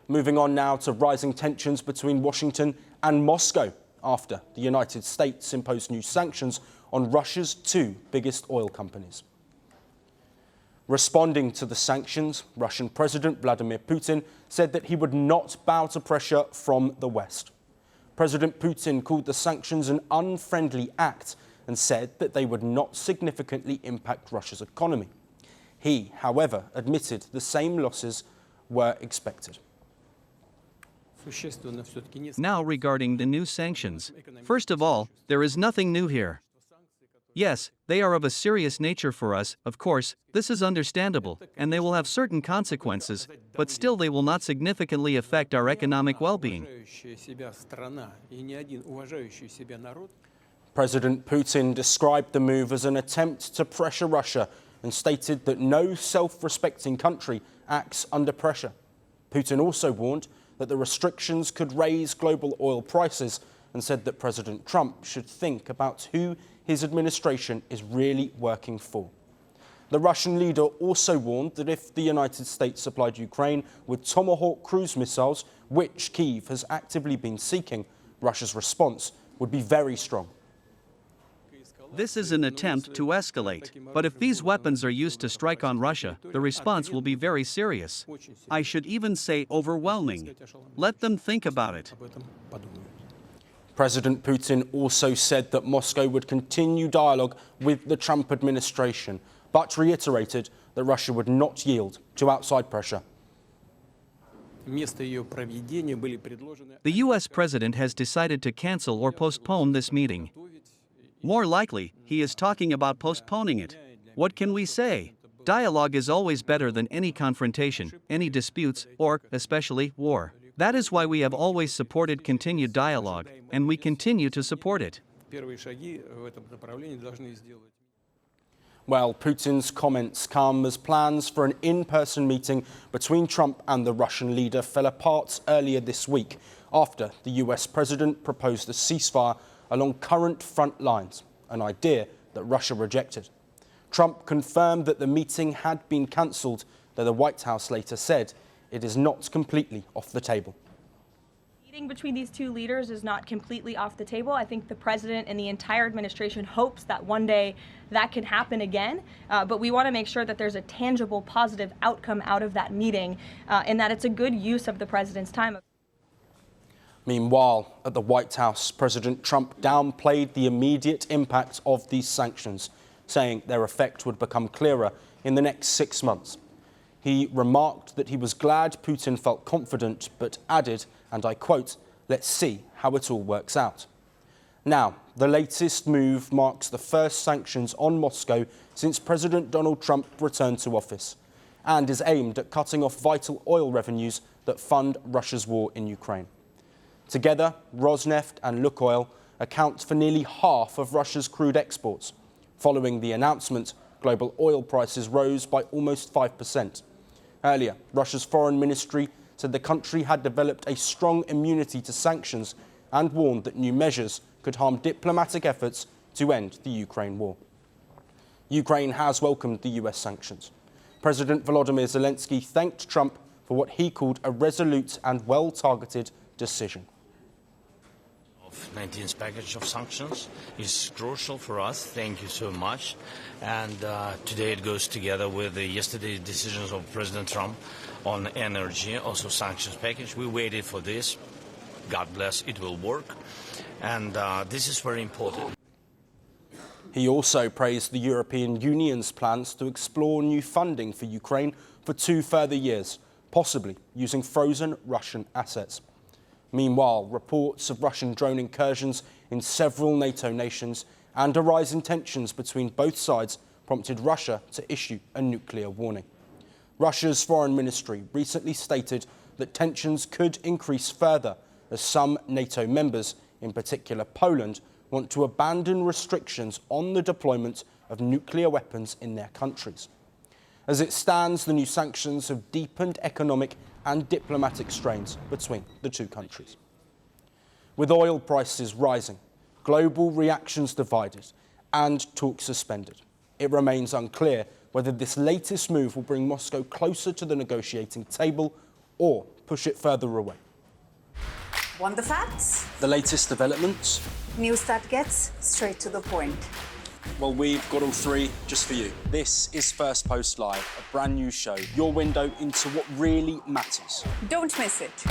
Moving on now to rising tensions between Washington and Moscow after the United States imposed new sanctions on Russia's two biggest oil companies. Responding to the sanctions, Russian President Vladimir Putin said that he would not bow to pressure from the West. President Putin called the sanctions an unfriendly act and said that they would not significantly impact Russia's economy. He, however, admitted the same losses were expected. Now regarding the new sanctions. First of all, there is nothing new here. Yes, they are of a serious nature for us, of course, this is understandable, and they will have certain consequences, but still they will not significantly affect our economic well-being. President Putin described the move as an attempt to pressure Russia and stated that no self-respecting country acts under pressure. Putin also warned that the restrictions could raise global oil prices and said that President Trump should think about who his administration is really working for. The Russian leader also warned that if the United States supplied Ukraine with Tomahawk cruise missiles, which Kyiv has actively been seeking, Russia's response would be very strong. This is an attempt to escalate, but if these weapons are used to strike on Russia, the response will be very serious. I should even say overwhelming. Let them think about it. President Putin also said that Moscow would continue dialogue with the Trump administration, but reiterated that Russia would not yield to outside pressure. The U.S. president has decided to cancel or postpone this meeting. More likely, he is talking about postponing it. What can we say? Dialogue is always better than any confrontation, any disputes, or, especially, war. That is why we have always supported continued dialogue, and we continue to support it. Well, Putin's comments come as plans for an in-person meeting between Trump and the Russian leader fell apart earlier this week after the US president proposed a ceasefire along current front lines, an idea that Russia rejected. Trump confirmed that the meeting had been cancelled, though the White House later said it is not completely off the table. Meeting between these two leaders is not completely off the table. I think the president and the entire administration hopes that one day that can happen again, but we want to make sure that there's a tangible, positive outcome out of that meeting and that it's a good use of the president's time. Meanwhile, at the White House, President Trump downplayed the immediate impact of these sanctions, saying their effect would become clearer in the next 6 months. He remarked that he was glad Putin felt confident, but added, and I quote, "Let's see how it all works out." Now, the latest move marks the first sanctions on Moscow since President Donald Trump returned to office and is aimed at cutting off vital oil revenues that fund Russia's war in Ukraine. Together, Rosneft and Lukoil account for nearly half of Russia's crude exports. Following the announcement, global oil prices rose by almost 5%. Earlier, Russia's foreign ministry said the country had developed a strong immunity to sanctions and warned that new measures could harm diplomatic efforts to end the Ukraine war. Ukraine has welcomed the US sanctions. President Volodymyr Zelensky thanked Trump for what he called a resolute and well-targeted decision. 19th package of sanctions is crucial for us. Thank you so much. And today it goes together with the yesterday's decisions of President Trump on energy, also sanctions package. We waited for this. God bless, it will work. And this is very important. He also praised the European Union's plans to explore new funding for Ukraine for 2 further years, possibly using frozen Russian assets. Meanwhile, reports of Russian drone incursions in several NATO nations and a rise in tensions between both sides prompted Russia to issue a nuclear warning. Russia's foreign ministry recently stated that tensions could increase further as some NATO members, in particular Poland, want to abandon restrictions on the deployment of nuclear weapons in their countries. As it stands, the new sanctions have deepened economic and diplomatic strains between the two countries. With oil prices rising, global reactions divided, and talks suspended, it remains unclear whether this latest move will bring Moscow closer to the negotiating table or push it further away. Want the facts? The latest developments? News that gets straight to the point. Well, we've got all three just for you. This is Firstpost Live, a brand new show, your window into what really matters. Don't miss it.